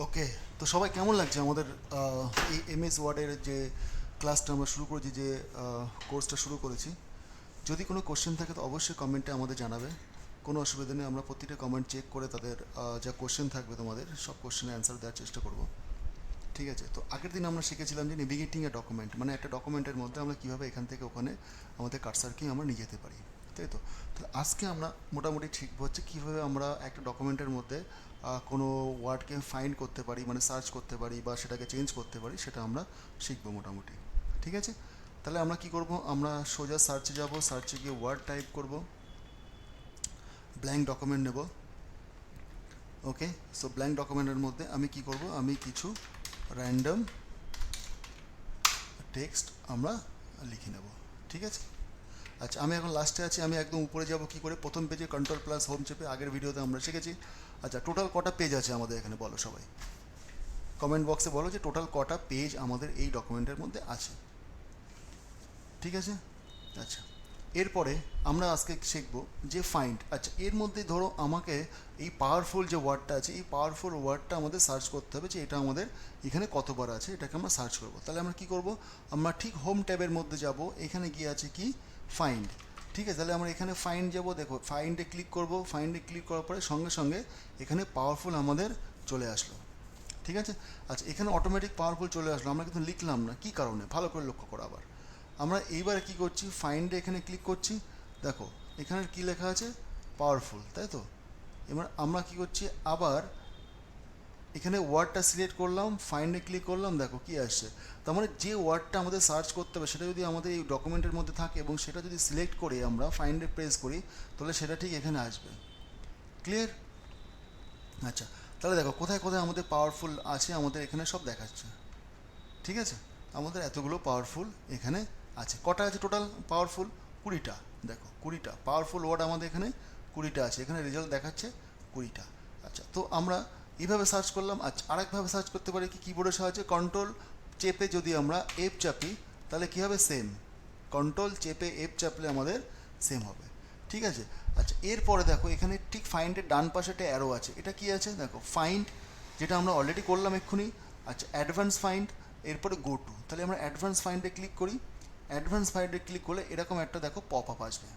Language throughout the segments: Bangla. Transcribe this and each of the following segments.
ওকে, তো সবাই কেমন লাগছে আমাদের এই এমএস ওয়ার্ডের যে ক্লাসটা আমরা শুরু করেছি, যে কোর্সটা শুরু করেছি? যদি কোনো কোশ্চেন থাকে তো অবশ্যই কমেন্টে আমাদের জানাবে। কোনো অসুবিধা নেই, আমরা প্রতিটা কমেন্ট চেক করে তাদের যা কোশ্চেন থাকবে তোমাদের সব কোশ্চেনের অ্যান্সার দেওয়ার চেষ্টা করব। ঠিক আছে, তো আগের দিন আমরা শিখেছিলাম যে নেভিগেটিং এ ডকুমেন্ট, মানে একটা ডকুমেন্টের মধ্যে আমরা কীভাবে এখান থেকে ওখানে আমাদের কার্সারকে আমরা নিয়ে যেতে পারি, তাই তো? তাহলে আজকে আমরা মোটামুটি শিখবো হচ্ছে কীভাবে আমরা একটা ডকুমেন্টের মধ্যে কোনো ওয়ার্ডকে ফাইন্ড করতে পারি, মানে সার্চ করতে পারি বা সেটাকে চেঞ্জ করতে পারি, সেটা আমরা শিখবো মোটামুটি। ঠিক আছে, তাহলে আমরা কি করব, আমরা সোজা সার্চে যাব, সার্চে গিয়ে ওয়ার্ড টাইপ করব, ব্ল্যাঙ্ক ডকুমেন্ট নেব। ওকে, সো ব্ল্যাঙ্ক ডকুমেন্টের মধ্যে আমি কি করব, আমি কিছু র্যান্ডম টেক্সট আমরা লিখে নেব। ঠিক আছে, আচ্ছা আমি এখন লাস্টে আছি, আমি একদম উপরে যাব কি করে, প্রথম পেজে কন্ট্রোল প্লাস হোম চেপে, আগের ভিডিওতে আমরা শিখেছি। আচ্ছা, টোটাল কটা পেজ আছে আমাদের এখানে বলো সবাই, কমেন্ট বক্সে বলো যে টোটাল কটা পেজ আমাদের এই ডকুমেন্টের মধ্যে আছে। ঠিক আছে, আচ্ছা এরপরে আমরা আজকে শিখব যে ফাইন্ড। আচ্ছা, এর মধ্যে ধরো আমাকে এই পাওয়ারফুল যে ওয়ার্ডটা আছে, এই পাওয়ারফুল ওয়ার্ডটা আমাদের সার্চ করতে হবে যে এটা আমাদের এখানে কতবার আছে, এটাকে আমরা সার্চ করব। তাহলে আমরা কি করব, আমরা ঠিক হোম ট্যাবের মধ্যে যাব, এখানে গিয়ে আছে কি ফাইন্ড। ঠিক আছে, তাহলে আমরা এখানে ফাইন্ড যাব, দেখো ফাইন্ডে ক্লিক করব, ফাইন্ডে ক্লিক করার পরে সঙ্গে সঙ্গে এখানে পাওয়ারফুল আমাদের চলে আসলো। ঠিক আছে, আচ্ছা এখানে অটোমেটিক পাওয়ারফুল চলে আসলো, আমরা কিন্তু লিখলাম না, কী কারণে ভালো করে লক্ষ্য করো আবার। আমরা এইবারে কি করছি, ফাইন্ডে এখানে ক্লিক করছি, দেখো এখানে কি লেখা আছে, পাওয়ারফুল, তাই তো? এবার আমরা কি করছি, আবার এখানে ওয়ার্ডটা সিলেক্ট করলাম, ফাইন্ডে ক্লিক করলাম, দেখো কি আসছে। তার মানে যে ওয়ার্ডটা আমাদের সার্চ করতে হবে সেটা যদি আমাদের এই ডকুমেন্টের মধ্যে থাকে এবং সেটা যদি সিলেক্ট করে আমরা ফাইন্ডে প্রেস করি, তাহলে সেটা ঠিক এখানে আসবে। ক্লিয়ার? আচ্ছা, তাহলে দেখো কোথায় কোথায় আমাদের পাওয়ারফুল আছে, আমাদের এখানে সব দেখাচ্ছে। ঠিক আছে, আমাদের এতগুলো পাওয়ারফুল এখানে আছে। কটা আছে টোটাল পাওয়ারফুল? 20টা। দেখো 20টা পাওয়ারফুল ওয়ার্ড আমাদের এখানে 20টা আছে, এখানে রেজাল্ট দেখাচ্ছে 20টা। আচ্ছা, তো আমরা এইভাবে সার্চ করলাম। আচ্ছা, আরেকভাবে সার্চ করতে পারি কি, কিবোর্ডের সাহায্যে কন্ট্রোল চেপে যদি আমরা এফ চাপি, তাহলে কী হবে, সেম। কন্ট্রোল চেপে এফ চাপলে আমাদের সেম হবে। ঠিক আছে, আচ্ছা এরপরে দেখো এখানে ঠিক ফাইন্ডের ডান পাশে একটা অ্যারো আছে, এটা কি আছে দেখো, ফাইন্ড, যেটা আমরা অলরেডি করলাম এক্ষুনি। আচ্ছা, অ্যাডভান্স ফাইন্ড, এরপরে গো টু। তাহলে আমরা অ্যাডভান্স ফাইন্ডে ক্লিক করি, অ্যাডভান্স ফাইন্ডে ক্লিক করলে এরকম একটা দেখো পপ আপ আসবে।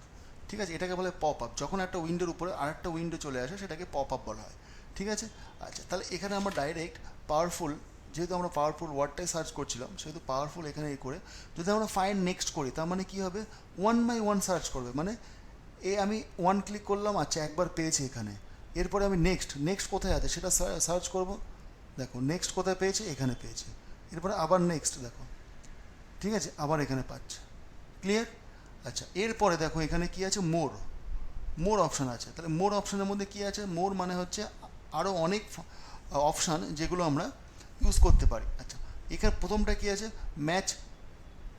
ঠিক আছে, এটাকে বলে পপ আপ, যখন একটা উইন্ডোর উপরে আরেকটা উইন্ডো চলে আসে সেটাকে পপ আপ বলা হয়। ঠিক আছে, আচ্ছা তাহলে এখানে আমরা ডাইরেক্ট পাওয়ারফুল, যেহেতু আমরা পাওয়ারফুল ওয়ার্ডটাই সার্চ করছিলাম সেহেতু পাওয়ারফুল এখানে এ করে যদি আমরা ফাইন্ড নেক্সট করি, তার মানে কী হবে, ওয়ান বাই ওয়ান সার্চ করবে। মানে আমি ওয়ান ক্লিক করলাম, আচ্ছা একবার পেয়েছি এখানে, এরপরে আমি নেক্সট, নেক্সট কোথায় আছে সেটা সার্চ করব। দেখো নেক্সট কোথায় পেয়েছে, এখানে পেয়েছে, এরপরে আবার নেক্সট দেখো, ঠিক আছে আবার এখানে পাচ্ছে। ক্লিয়ার? আচ্ছা এরপরে দেখো এখানে কি আছে, মোর, মোর অপশান আছে। তাহলে মোর অপশানের মধ্যে কি আছে, মোর মানে হচ্ছে আরও অনেক অপশান যেগুলো আমরা ইউজ করতে পারি। আচ্ছা, এখানে প্রথমটা কি আছে, ম্যাচ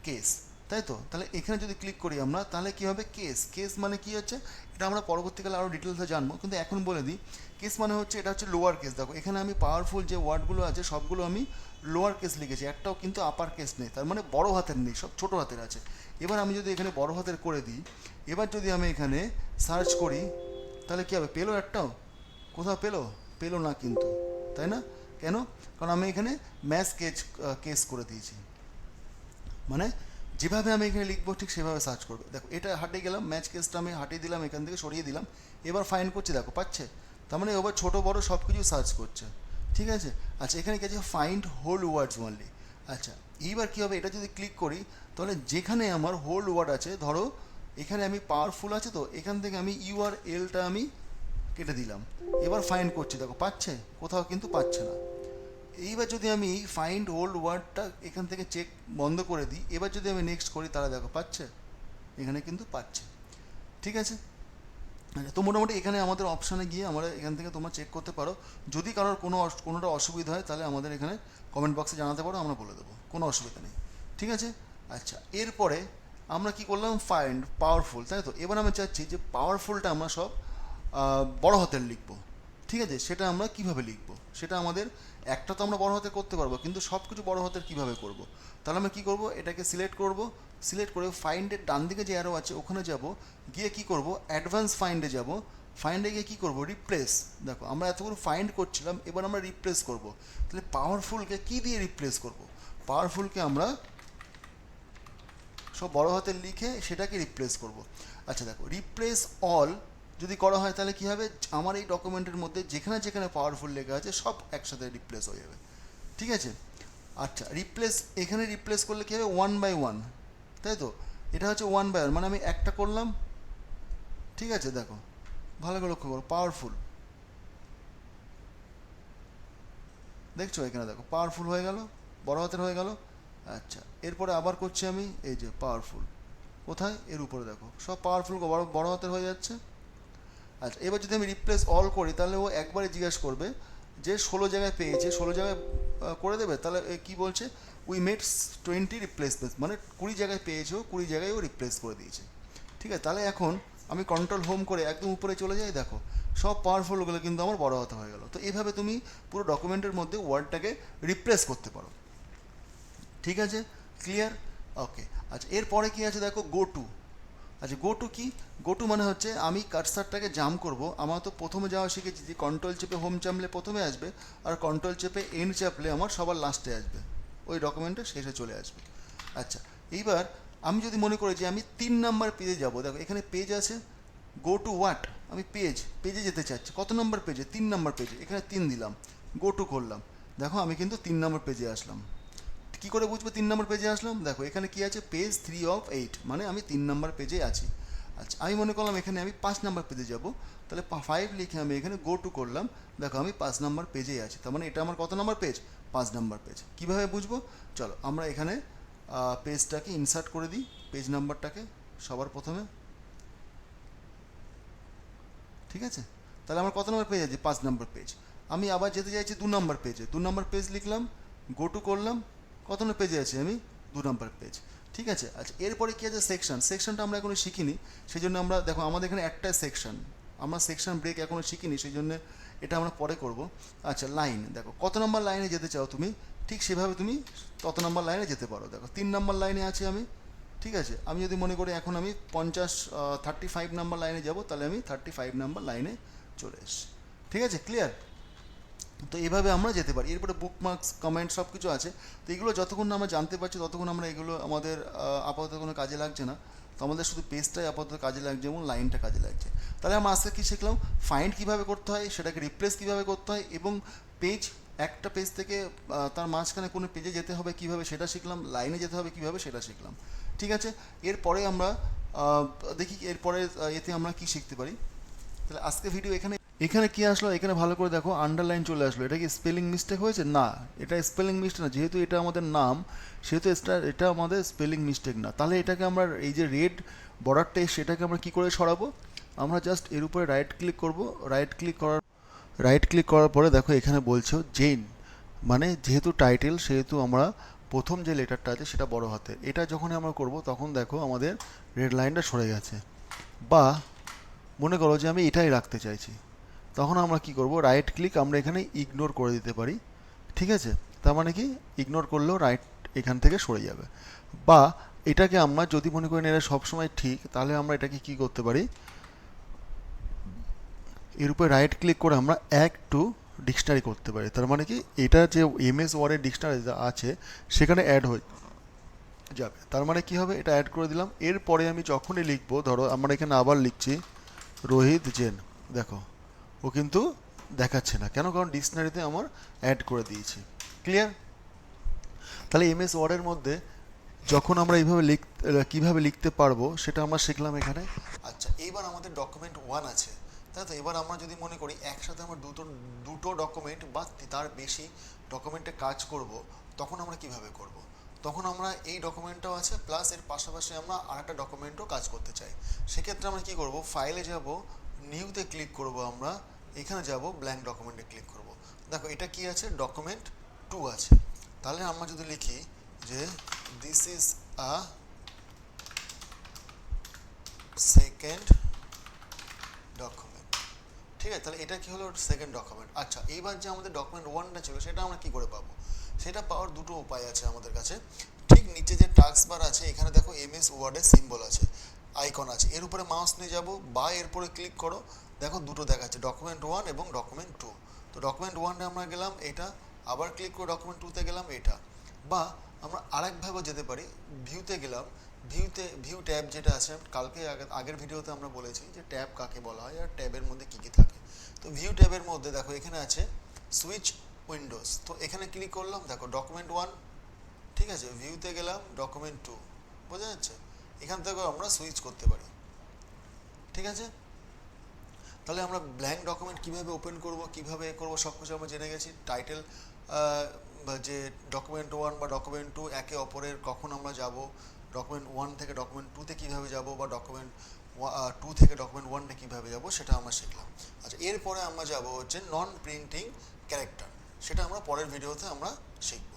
কেস, তাই তো? তাহলে এখানে যদি ক্লিক করি আমরা, তাহলে কী হবে, কেস, কেস মানে কি হচ্ছে, এটা আমরা পরবর্তীকালে আরও ডিটেলসে জানবো, কিন্তু এখন বলে দিই। কেস মানে হচ্ছে এটা হচ্ছে লোয়ার কেস। দেখো এখানে আমি পাওয়ারফুল যে ওয়ার্ডগুলো আছে সবগুলো আমি লোয়ার কেস লিখেছি, একটাও কিন্তু আপার কেস নেই, তার মানে বড় হাতের নেই, সব ছোটো হাতের আছে। এবার আমি যদি এখানে বড় হাতের করে দিই, এবার যদি আমি এখানে সার্চ করি, তাহলে কী হবে, পেলো একটাও? কোথাও পেলো? পেলো না কিন্তু, তাই না? কেন? কারণ আমি এখানে ম্যাচ কেস করে দিয়েছি, মানে যেভাবে আমি এখানে লিখবো ঠিক সেভাবে সার্চ করবে। দেখো এটা হাঁটিয়ে গেলাম, ম্যাচ কেসটা আমি হাঁটিয়ে দিলাম, এখান থেকে সরিয়ে দিলাম, এবার ফাইন করছি, দেখো পাচ্ছে। তার মানে এবার ছোটো বড়ো সব কিছু সার্চ করছে। ঠিক আছে, আচ্ছা এখানে কি আছে, ফাইন্ড হোল ওয়ার্ডস অনলি। আচ্ছা এইবার কী হবে, এটা যদি ক্লিক করি তাহলে যেখানে আমার হোল ওয়ার্ড আছে, ধরো এখানে আমি পাওয়ারফুল আছে তো, এখান থেকে আমি ইউআরএলটা আমি কেটে দিলাম, এবার ফাইন্ড করছি, দেখো পাচ্ছে, কোথাও কিন্তু পাচ্ছে না। এইবার যদি আমি ফাইন্ড ওল্ড ওয়ার্ডটা এখান থেকে চেক বন্ধ করে দিই, এবার যদি আমি নেক্সট করি, তাহলে দেখো পাচ্ছে, এখানে কিন্তু পাচ্ছে। ঠিক আছে, আচ্ছা তো মোটামুটি এখানে আমাদের অপশানে গিয়ে আমরা এখান থেকে তোমরা চেক করতে পারো। যদি কারোর কোনোটা অসুবিধা হয় তাহলে আমাদের এখানে কমেন্ট বক্সে জানাতে পারো, আমরা বলে দেবো, কোনো অসুবিধা নেই। ঠিক আছে, আচ্ছা এরপরে আমরা কি করলাম, ফাইন্ড পাওয়ারফুল, তাই তো? এবার আমি চাচ্ছি যে পাওয়ারফুলটা আমরা সব বড় হাতের লিখব। ঠিক আছে, সেটা আমরা কিভাবে লিখব, সেটা আমাদের একটা তো আমরা বড় হাতে করতে পারবো, কিন্তু সব কিছু বড় হাতের কীভাবে করব? তাহলে আমরা কী করব, এটাকে সিলেক্ট করব, সিলেক্ট করে ফাইন্ডের ডান দিকে যে অ্যারো আছে ওখানে যাব, গিয়ে কি করব, অ্যাডভান্স ফাইন্ডে যাব, ফাইন্ডে গিয়ে কী করবো, রিপ্লেস। দেখো আমরা এতগুলো ফাইন্ড করছিলাম, এবার আমরা রিপ্লেস করব। তাহলে পাওয়ারফুলকে কী দিয়ে রিপ্লেস করব? পাওয়ারফুলকে আমরা সব বড় হাতে লিখে সেটাকে রিপ্লেস করব। আচ্ছা দেখো, রিপ্লেস অল যদি করা হয় তাহলে কী হবে, আমার এই ডকুমেন্টের মধ্যে যেখানে যেখানে পাওয়ারফুল লেখা আছে সব একসাথে রিপ্লেস হয়ে যাবে। ঠিক আছে? আচ্ছা, রিপ্লেস এখানে রিপ্লেস করলে কী হবে, 1 বাই 1, তাই তো? এটা হচ্ছে 1 বাই 1, মানে আমি একটা করলাম। ঠিক আছে, দেখো ভালো করে লক্ষ্য করো, পাওয়ারফুল, দেখছো এখানে দেখো পাওয়ারফুল হয়ে গেল, বড় হাতের হয়ে গেল। আচ্ছা, এরপরে আবার করছি আমি, এই যে পাওয়ারফুল, কোথায়, এর উপরে দেখো সব পাওয়ারফুল বড় বড় হাতের হয়ে যাচ্ছে। আচ্ছা, এবার যদি আমি রিপ্লেস অল করি তাহলে ও একবারে জিজ্ঞাসা করবে যে 16 জায়গায় পেয়েছে, 16 জায়গায় করে দেবে। তাহলে কি বলছে, উই মেড 20 রিপ্লেসমেন্ট, মানে 20 জায়গায় পেয়েছে ও, 20 জায়গায় ও রিপ্লেস করে দিয়েছে। ঠিক আছে, তাহলে এখন আমি কন্ট্রোল হোম করে একদম উপরে চলে যাই, দেখো সব পাওয়ারফুলগুলো কিন্তু আমার বড় হাতে হয়ে গেল। তো এইভাবে তুমি পুরো ডকুমেন্টের মধ্যে ওয়ার্ডটাকে রিপ্লেস করতে পারো। ঠিক আছে, ক্লিয়ার? ওকে। আচ্ছা, এরপরে কি আছে দেখো, গো টু। আচ্ছা, গো টু কি? গো টু মানে হচ্ছে আমি কার্সারটাকে জাম করব। আমার তো প্রথমে যাওয়া শিখেছি যে কন্ট্রোল চেপে হোম চাপলে প্রথমে আসবে, আর কন্ট্রোল চেপে এন্ড চাপলে আমার সবার লাস্টে আসবে, ওই ডকুমেন্টের শেষে চলে আসবে। আচ্ছা, এইবার আমি যদি মনে করি যে আমি 3 নাম্বার পেজে যাব, দেখো এখানে পেজ আছে, গো টু হোয়াট, আমি পেজে যেতে চাচ্ছি। কত নম্বর পেজে? 3 নাম্বার পেজে, এখানে 3 দিলাম, গো টু করলাম, দেখো আমি কিন্তু 3 নম্বর পেজে আসলাম। কী করে বুঝবো 3 নম্বর পেজে আসলাম? দেখো এখানে কি আছে, পেজ 3 অফ 8, মানে আমি 3 নম্বর পেজে আছি। আচ্ছা, আমি মনে করলাম এখানে আমি 5 নম্বর পেজে যাব, তাহলে 5 লিখে আমি এখানে গো টু করলাম, দেখো আমি 5 নম্বর পেজেই আছি। তার মানে এটা আমার কত নম্বর পেজ? 5 নম্বর পেজ। কীভাবে বুঝবো? চলো আমরা এখানে পেজটাকে ইনসার্ট করে দিই, পেজ নাম্বারটাকে সবার প্রথমে। ঠিক আছে, তাহলে আমার কত নম্বর পেজ আছে? 5 নম্বর পেজ। আমি আবার যেতে চাইছি 2 নম্বর পেজে, 2 নম্বর পেজ লিখলাম, গো টু করলাম, কত নম্বর পেজে আছি আমি? 2 নম্বর পেজ। ঠিক আছে। আচ্ছা, এরপরে কী আছে, সেকশন। সেকশনটা আমরা এখনো শিখিনি, সেই জন্য আমরা দেখো আমাদের এখানে একটাই সেকশন, আমরা সেকশন ব্রেক এখনো শিখিনি, সেই জন্য এটা আমরা পরে করব। আচ্ছা, লাইন, দেখো কত নম্বর লাইনে যেতে চাও তুমি, ঠিক সেভাবে তুমি তত নম্বর লাইনে যেতে পারো। দেখো 3 নম্বর লাইনে আছি আমি। ঠিক আছে, আমি যদি মনে করি এখন আমি 35 নাম্বার লাইনে যাব, তাহলে আমি 35 নাম্বার লাইনে চলে এসেছি। ঠিক আছে, ক্লিয়ার? তো এইভাবে আমরা যেতে পারি। এরপরে বুকমার্কস, কমেন্ট সব কিছু আছে। তো এগুলো যতক্ষণ না আমরা জানতে পারছি ততক্ষণ আমরা এগুলো আমাদের আপাতত কোনো কাজে লাগছে না। তো আমাদের শুধু পেজটাই আপাতত কাজে লাগছে এবং লাইনটা কাজে লাগছে। তাহলে আমরা আজকে কী শিখলাম, ফাইন্ড কীভাবে করতে হয়, সেটাকে রিপ্লেস কীভাবে করতে হয়, এবং পেজ, একটা পেজ থেকে তার মাঝখানে কোনো পেজে যেতে হবে কীভাবে সেটা শিখলাম, লাইনে যেতে হবে কীভাবে সেটা শিখলাম। ঠিক আছে, এরপরে আমরা দেখি এরপরে এতে আমরা কী শিখতে পারি। তাহলে আজকে ভিডিও এখানে, এখানে কি আসলো, এখানে ভালো করে দেখো আন্ডারলাইন চলে আসলো। এটা কি স্পেলিং মিস্টেক হয়েছে? না, এটা স্পেলিং মিস্টেক না, যেহেতু এটা আমাদের নাম সেহেতু এটা আমাদের স্পেলিং মিস্টেক না। তাহলে এটাকে আমরা এই যে রেড বর্ডারটা সেটাকে আমরা কি করে সরাবো, আমরা জাস্ট এর উপরে রাইট ক্লিক করার পরে দেখো এখানে বলছো জেন, মানে যেহেতু টাইটেল সেহেতু আমরা প্রথম যে লেটারটা আছে সেটা বড় হাতে, এটা যখন আমরা করব তখন দেখো আমাদের রেড লাইনটা সরে গেছে। বা মনে করো যে আমি এটাই রাখতে চাইছি, তখন আমরা কি করব, রাইট ক্লিক আমরা এখানে ইগনোর করে দিতে পারি। ঠিক আছে, তার মানে কি ইগনোর করলেও রাইট এখান থেকে সরে যাবে। বা এটাকে আমরা যদি মনে করি না এটা সবসময় ঠিক, তাহলে আমরা এটাকে কি করতে পারি, এর উপরে রাইট ক্লিক করে আমরা অ্যাড টু ডিকশনারি করতে পারি। তার মানে কি এটা যে এমএস ওয়ার্ডের ডিকশনারি আছে সেখানে অ্যাড হয়ে যাবে। তার মানে কি হবে, এটা অ্যাড করে দিলাম। এরপরে আমি যখনই লিখবো, ধরো আমরা এখানে আবার লিখছি রোহিত জেন, দেখো ও কিন্তু দেখাচ্ছে না কেন, কারণ ডিকশনারিতে আমার অ্যাড করে দিয়েছি। ক্লিয়ার? তাহলে এমএস ওয়ার্ডের মধ্যে যখন আমরা এইভাবে কীভাবে লিখতে পারবো সেটা আমরা শিখলাম এখানে। আচ্ছা, এইবার আমাদের ডকুমেন্ট 1 আছে, তাই তো? এবার আমরা যদি মনে করি একসাথে আমরা দুটো ডকুমেন্ট বা তার বেশি ডকুমেন্টে কাজ করব, তখন আমরা কিভাবে করব? তখন আমরা এই ডকুমেন্টটাও আছে প্লাস এর পাশাপাশি আমরা আরেকটা ডকুমেন্টও কাজ করতে চাই। সেক্ষেত্রে আমরা কী করব, ফাইলে যাব, নিউতে ক্লিক করব, আমরা এখানে যাব, ব্ল্যাঙ্ক ডকুমেন্টে ক্লিক করব। দেখো এটা কি আছে, ডকুমেন্ট 2 আছে। তাহলে আমরা যদি লিখি যে this is a second document, ঠিক আছে? তাহলে এটা কি হলো, সেকেন্ড ডকুমেন্ট। আচ্ছা, এইবার যে আমাদের ডকুমেন্ট 1টা ছিল সেটা আমরা কি করে পাবো? সেটা পাওয়ার দুটো উপায় আছে আমাদের কাছে। ঠিক নিচে যে টাস্ক বার আছে এখানে দেখো এমএস ওয়ার্ডের সিম্বল আছে, আইকন আছে, এর উপরে মাউস নিয়ে যাবো বা এরপরে ক্লিক করো, দেখো দুটো দেখাচ্ছে, ডকুমেন্ট 1 এবং ডকুমেন্ট 2। তো ডকুমেন্ট 1 আমরা গেলাম এটা, আবার ক্লিক করে ডকুমেন্ট 2তে গেলাম এটা। বা আমরা আরেকভাবেও যেতে পারি, ভিউতে গেলাম, ভিউ ট্যাব যেটা আছে, কালকে আগের ভিডিওতে আমরা বলেছি যে ট্যাব কাকে বলা হয় আর ট্যাবের মধ্যে কী কী থাকে। তো ভিউ ট্যাবের মধ্যে দেখো এখানে আছে সুইচ উইন্ডোজ, তো এখানে ক্লিক করলাম, দেখো ডকুমেন্ট 1, ঠিক আছে, ভিউতে গেলাম ডকুমেন্ট 2, বোঝা যাচ্ছে, এখান থেকেও আমরা সুইচ করতে পারি, ঠিক আছে। তাহলে আমরা ব্ল্যাঙ্ক ডকুমেন্ট কীভাবে ওপেন করব, কীভাবে করব, সব কিছু আমরা জেনে গেছি। টাইটেল যে ডকুমেন্ট 1 বা ডকুমেন্ট 2 একে অপরের কখন আমরা যাব, ডকুমেন্ট 1 থেকে ডকুমেন্ট 2তে কীভাবে যাব, বা ডকুমেন্ট 2 থেকে ডকুমেন্ট 1-এ কীভাবে যাব, সেটা আমরা শিখলাম। আচ্ছা, এরপরে আমরা যাব হচ্ছে নন প্রিন্টিং ক্যারেক্টার, সেটা আমরা পরের ভিডিওতে আমরা শিখব।